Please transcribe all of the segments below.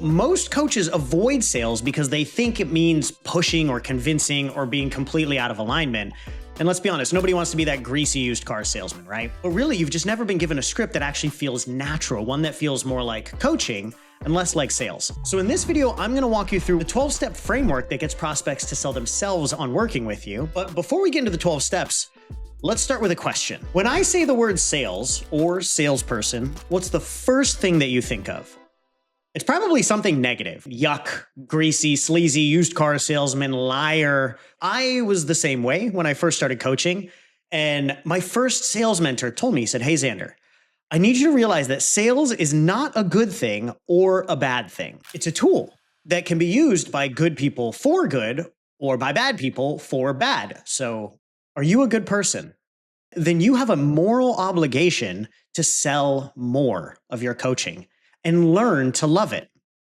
Most coaches avoid sales because they think it means pushing or convincing or being completely out of alignment. And let's be honest, nobody wants to be that greasy used car salesman, right? But really, you've just never been given a script that actually feels natural, one that feels more like coaching and less like sales. So in this video, I'm gonna walk you through the 12-step framework that gets prospects to sell themselves on working with you. But before we get into the 12 steps, let's start with a question. When I say the word sales or salesperson, what's the first thing that you think of? It's probably something negative. Yuck, greasy, sleazy, used car salesman, liar. I was the same way when I first started coaching. And my first sales mentor told me, he said, "Hey, Xander, I need you to realize that sales is not a good thing or a bad thing. It's a tool that can be used by good people for good or by bad people for bad. So are you a good person? Then you have a moral obligation to sell more of your coaching and learn to love it."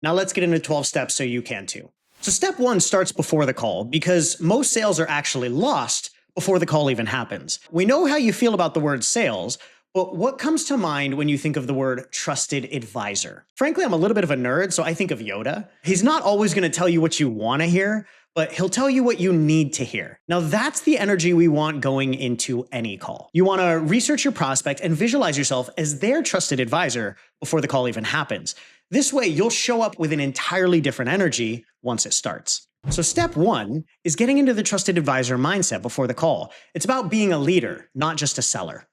Now let's get into 12 steps so you can too. So step one starts before the call because most sales are actually lost before the call even happens. We know how you feel about the word sales, but what comes to mind when you think of the word trusted advisor? Frankly, I'm a little bit of a nerd, so I think of Yoda. He's not always going to tell you what you want to hear, but he'll tell you what you need to hear. Now that's the energy we want going into any call. You want to research your prospect and visualize yourself as their trusted advisor before the call even happens. This way you'll show up with an entirely different energy once it starts. So step one is getting into the trusted advisor mindset before the call. It's about being a leader, not just a seller.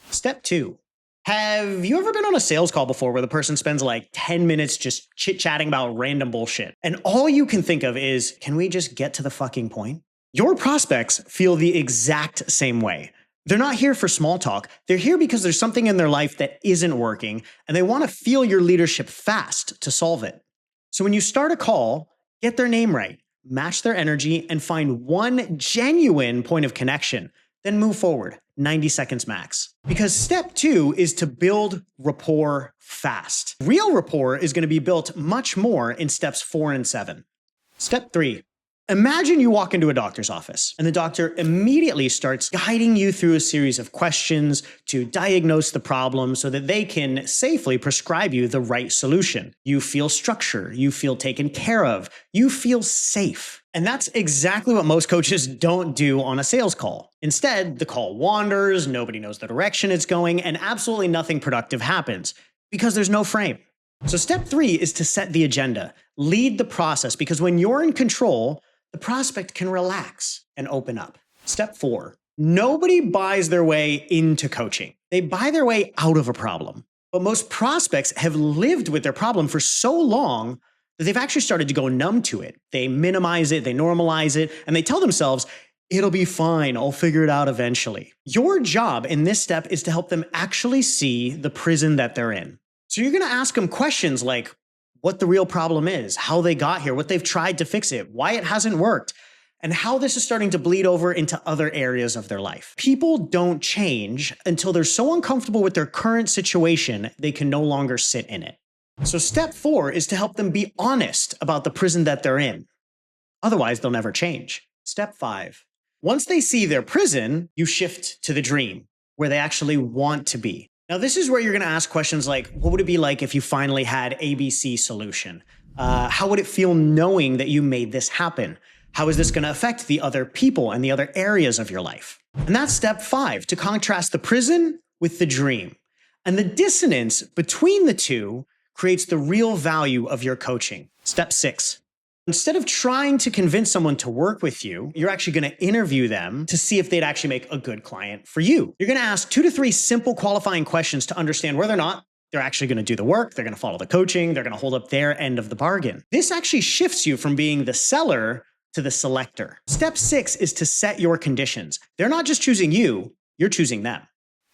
Step two. Have you ever been on a sales call before where the person spends like 10 minutes just chit-chatting about random bullshit? And all you can think of is, can we just get to the fucking point? Your prospects feel the exact same way. They're not here for small talk. They're here because there's something in their life that isn't working, and they want to feel your leadership fast to solve it. So when you start a call, get their name right, match their energy, and find one genuine point of connection. Then move forward, 90 seconds max. Because step two is to build rapport fast. Real rapport is going to be built much more in steps 4 and 7. Step 3. Imagine you walk into a doctor's office and the doctor immediately starts guiding you through a series of questions to diagnose the problem so that they can safely prescribe you the right solution. You feel structure, you feel taken care of, you feel safe. And that's exactly what most coaches don't do on a sales call. Instead, the call wanders, nobody knows the direction it's going, and absolutely nothing productive happens because there's no frame. So step 3 is to set the agenda, lead the process, because when you're in control, the prospect can relax and open up. Step 4, nobody buys their way into coaching. They buy their way out of a problem. But most prospects have lived with their problem for so long that they've actually started to go numb to it. They minimize it, they normalize it, and they tell themselves, it'll be fine, I'll figure it out eventually. Your job in this step is to help them actually see the prison that they're in. So you're gonna ask them questions like what the real problem is, how they got here, what they've tried to fix it, why it hasn't worked, and how this is starting to bleed over into other areas of their life. People don't change until they're so uncomfortable with their current situation, they can no longer sit in it. So step 4 is to help them be honest about the prison that they're in. Otherwise, they'll never change. Step 5. Once they see their prison, you shift to the dream, where they actually want to be. Now, this is where you're going to ask questions like, what would it be like if you finally had ABC solution? How would it feel knowing that you made this happen? How is this going to affect the other people and the other areas of your life? And that's step 5, to contrast the prison with the dream. And the dissonance between the two creates the real value of your coaching. Step 6. Instead of trying to convince someone to work with you, you're actually going to interview them to see if they'd actually make a good client for you. You're going to ask 2 to 3 simple qualifying questions to understand whether or not they're actually going to do the work, they're going to follow the coaching, they're going to hold up their end of the bargain. This actually shifts you from being the seller to the selector. Step 6 is to set your conditions. They're not just choosing you, you're choosing them.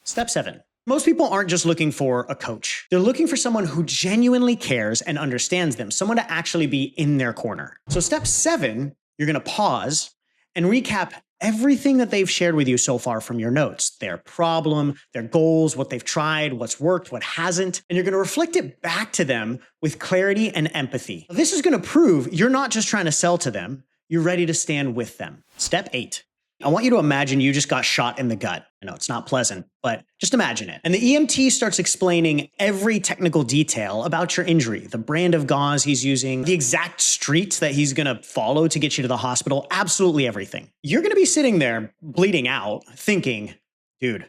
Step 7. Most people aren't just looking for a coach. They're looking for someone who genuinely cares and understands them, someone to actually be in their corner. So step 7, you're going to pause and recap everything that they've shared with you so far from your notes, their problem, their goals, what they've tried, what's worked, what hasn't, and you're going to reflect it back to them with clarity and empathy. This is going to prove you're not just trying to sell to them, you're ready to stand with them. Step 8. I want you to imagine you just got shot in the gut. I know it's not pleasant, but just imagine it. And the EMT starts explaining every technical detail about your injury, the brand of gauze he's using, the exact streets that he's gonna follow to get you to the hospital, absolutely everything. You're gonna be sitting there bleeding out, thinking, dude,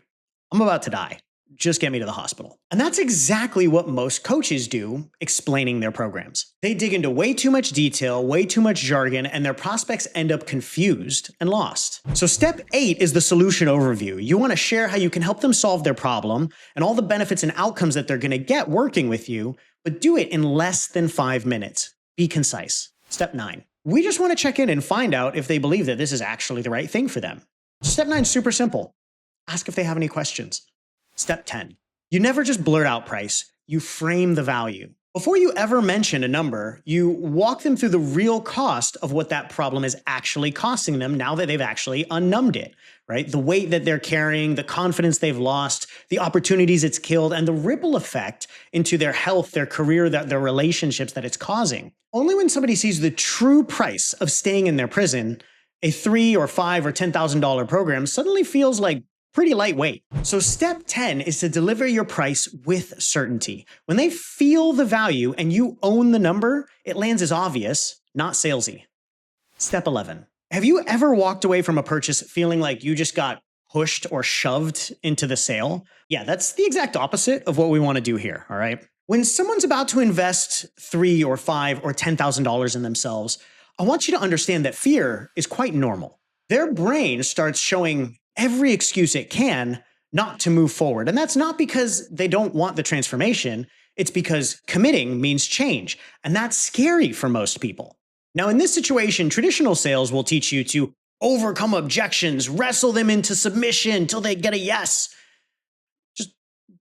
I'm about to die. Just get me to the hospital. And that's exactly what most coaches do explaining their programs. They dig into way too much detail, way too much jargon, and their prospects end up confused and lost. So step 8 is the solution overview. You want to share how you can help them solve their problem and all the benefits and outcomes that they're going to get working with you, but do it in less than 5 minutes. Be concise. Step 9. We just want to check in and find out if they believe that this is actually the right thing for them. Step 9 is super simple. Ask if they have any questions. Step 10. You never just blurt out price, you frame the value. Before you ever mention a number, you walk them through the real cost of what that problem is actually costing them now that they've actually unnumbed it, right? The weight that they're carrying, the confidence they've lost, the opportunities it's killed, and the ripple effect into their health, their career, their relationships that it's causing. Only when somebody sees the true price of staying in their prison, a $3,000 or $5,000 or $10,000 program suddenly feels like pretty lightweight. So step 10 is to deliver your price with certainty. When they feel the value and you own the number, it lands as obvious, not salesy. Step 11. Have you ever walked away from a purchase feeling like you just got pushed or shoved into the sale? Yeah, that's the exact opposite of what we want to do here, all right? When someone's about to invest $3,000 or $5,000 or $10,000 in themselves, I want you to understand that fear is quite normal. Their brain starts showing every excuse it can not to move forward. And that's not because they don't want the transformation. It's because committing means change. And that's scary for most people. Now, in this situation, traditional sales will teach you to overcome objections, wrestle them into submission till they get a yes. Just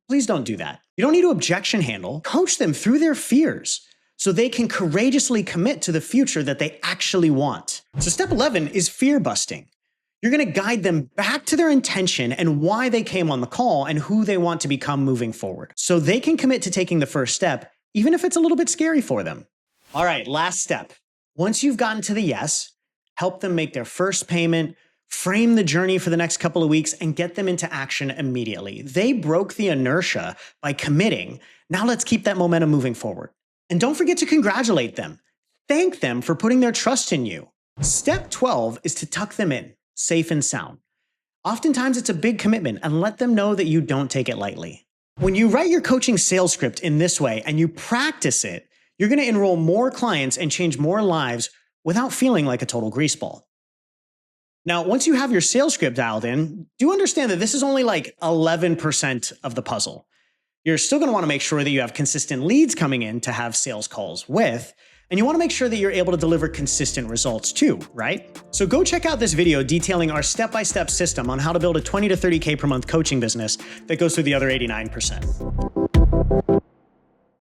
please don't do that. You don't need to objection handle. Coach them through their fears so they can courageously commit to the future that they actually want. So step 11 is fear busting. You're going to guide them back to their intention and why they came on the call and who they want to become moving forward, so they can commit to taking the first step, even if it's a little bit scary for them. All right, last step. Once you've gotten to the yes, help them make their first payment, frame the journey for the next couple of weeks, and get them into action immediately. They broke the inertia by committing. Now let's keep that momentum moving forward. And don't forget to congratulate them. Thank them for putting their trust in you. Step 12 is to tuck them in, safe and sound. Oftentimes it's a big commitment, and let them know that you don't take it lightly. When you write your coaching sales script in this way and you practice it, you're going to enroll more clients and change more lives without feeling like a total greaseball. Now, once you have your sales script dialed in, do understand that this is only like 11% of the puzzle. You're still going to want to make sure that you have consistent leads coming in to have sales calls with, and you want to make sure that you're able to deliver consistent results too, right? So go check out this video detailing our step-by-step system on how to build a 20 to 30K per month coaching business that goes through the other 89%.